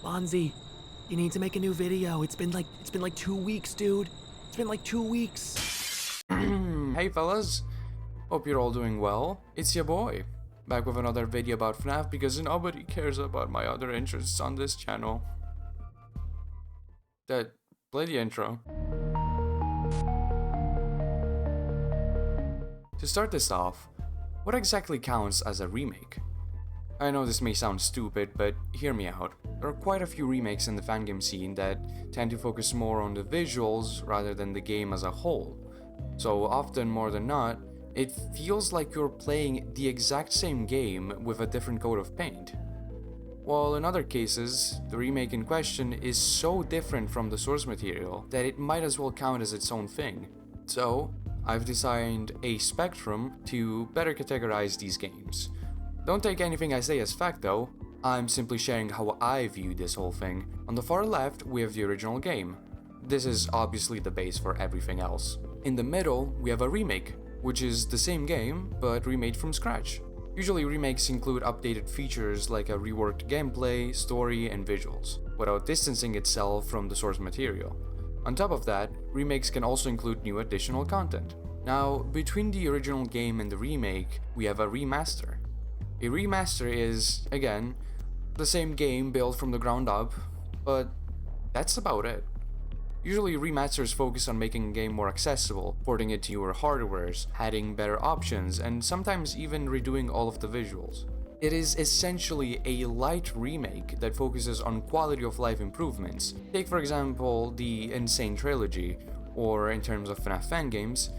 Bonzi, you need to make a new video. It's been like 2 weeks, dude. It's been like 2 weeks. Hey fellas, hope you're all doing well. It's your boy, back with another video about FNAF because nobody cares about my other interests on this channel. Play the intro. To start this off, what exactly counts as a remake? I know this may sound stupid, but hear me out. There are quite a few remakes in the fangame scene that tend to focus more on the visuals rather than the game as a whole. So often, more than not, it feels like you're playing the exact same game with a different coat of paint. While in other cases, the remake in question is so different from the source material that it might as well count as its own thing. So, I've designed a spectrum to better categorize these games. Don't take anything I say as fact though, I'm simply sharing how I view this whole thing. On the far left, we have the original game. This is obviously the base for everything else. In the middle, we have a remake, which is the same game, but remade from scratch. Usually remakes include updated features like a reworked gameplay, story, and visuals, without distancing itself from the source material. On top of that, remakes can also include new additional content. Now, between the original game and the remake, we have a remaster. A remaster is, again, the same game built from the ground up, but that's about it. Usually remasters focus on making a game more accessible, porting it to newer hardwares, adding better options, and sometimes even redoing all of the visuals. It is essentially a light remake that focuses on quality of life improvements. Take for example the Insane Trilogy, or in terms of FNAF fan games,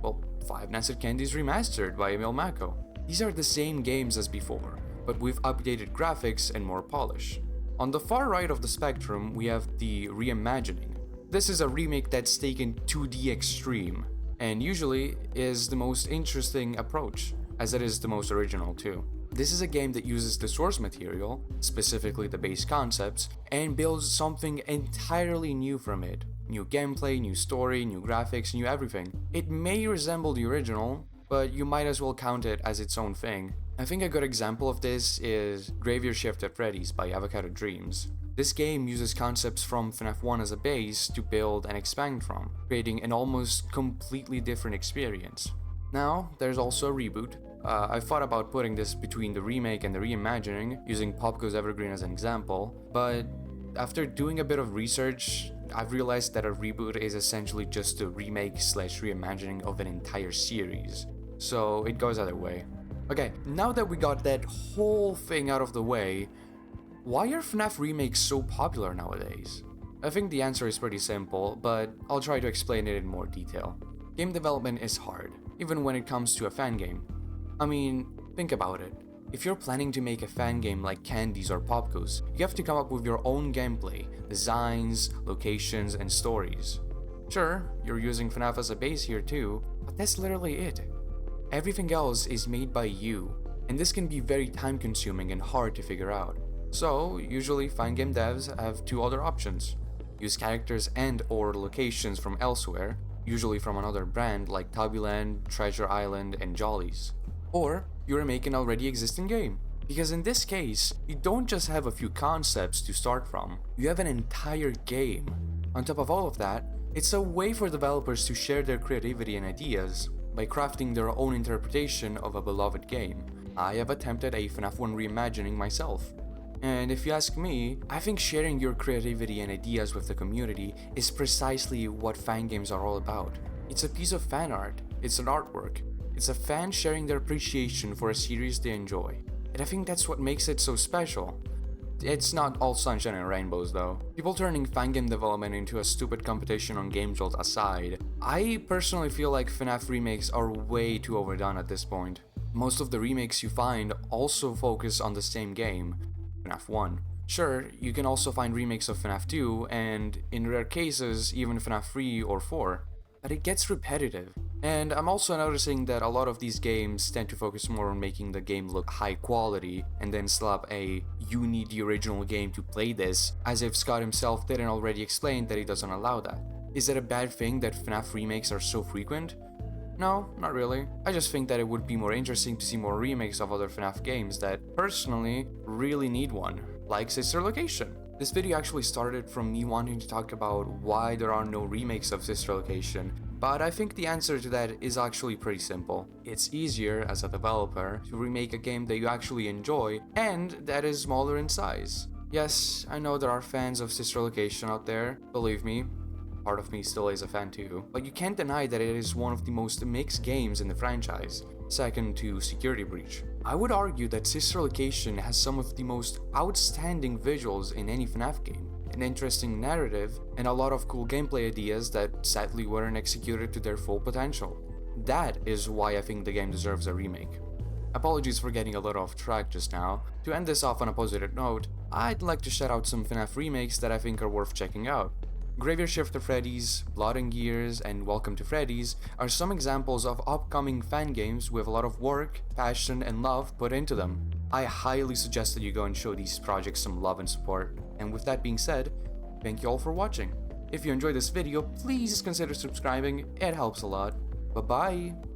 well, Five Nights at Candy's Remastered by Emil Mako. These are the same games as before, but with updated graphics and more polish. On the far right of the spectrum, we have the reimagining. This is a remake that's taken to the extreme, and usually is the most interesting approach, as it is the most original too. This is a game that uses the source material, specifically the base concepts, and builds something entirely new from it. New gameplay, new story, new graphics, new everything. It may resemble the original, but you might as well count it as its own thing. I think a good example of this is Graveyard Shift at Freddy's by Avocado Dreams. This game uses concepts from FNAF 1 as a base to build and expand from, creating an almost completely different experience. Now, there's also a reboot. I thought about putting this between the remake and the reimagining, using Pop Goes Evergreen as an example, but after doing a bit of research, I've realized that a reboot is essentially just a remake slash reimagining of an entire series. So it goes either way. Okay, now that we got that whole thing out of the way, why are FNAF remakes so popular nowadays? I think the answer is pretty simple, but I'll try to explain it in more detail. Game development is hard, even when it comes to a fan game. I mean, think about it. If you're planning to make a fan game like Candies or Popgoes, you have to come up with your own gameplay, designs, locations, and stories. Sure, you're using FNAF as a base here too, but that's literally it. Everything else is made by you, and this can be very time consuming and hard to figure out. So, usually fan game devs have two other options. Use characters and or locations from elsewhere, usually from another brand like Tubbyland, Treasure Island, and Jollies. Or, you remake an already existing game. Because in this case, you don't just have a few concepts to start from, you have an entire game. On top of all of that, it's a way for developers to share their creativity and ideas by crafting their own interpretation of a beloved game. I have attempted a FNAF 1 reimagining myself. And if you ask me, I think sharing your creativity and ideas with the community is precisely what fan games are all about. It's a piece of fan art, it's an artwork, it's a fan sharing their appreciation for a series they enjoy. And I think that's what makes it so special. It's not all sunshine and rainbows though. People turning fangame development into a stupid competition on game jolt aside, I personally feel like FNAF remakes are way too overdone at this point. Most of the remakes you find also focus on the same game, FNAF 1. Sure, you can also find remakes of FNAF 2, and in rare cases, even FNAF 3 or 4, but it gets repetitive. And I'm also noticing that a lot of these games tend to focus more on making the game look high quality and then slap a "you need the original game to play this," as if Scott himself didn't already explain that he doesn't allow that. Is it a bad thing that FNAF remakes are so frequent? No, not really. I just think that it would be more interesting to see more remakes of other FNAF games that, personally, really need one, like Sister Location. This video actually started from me wanting to talk about why there are no remakes of Sister Location, but I think the answer to that is actually pretty simple. It's easier as a developer to remake a game that you actually enjoy and that is smaller in size. Yes, I know there are fans of Sister Location out there, believe me, part of me still is a fan too, but you can't deny that it is one of the most mixed games in the franchise, second to Security Breach. I would argue that Sister Location has some of the most outstanding visuals in any FNAF game, an interesting narrative, and a lot of cool gameplay ideas that sadly weren't executed to their full potential. That is why I think the game deserves a remake. Apologies for getting a little off track just now. To end this off on a positive note, I'd like to shout out some FNAF remakes that I think are worth checking out. Graveyard Shift to Freddy's, Blood and Gears, and Welcome to Freddy's are some examples of upcoming fan games with a lot of work, passion, and love put into them. I highly suggest that you go and show these projects some love and support. And with that being said, thank you all for watching. If you enjoyed this video, please consider subscribing, it helps a lot. Bye bye!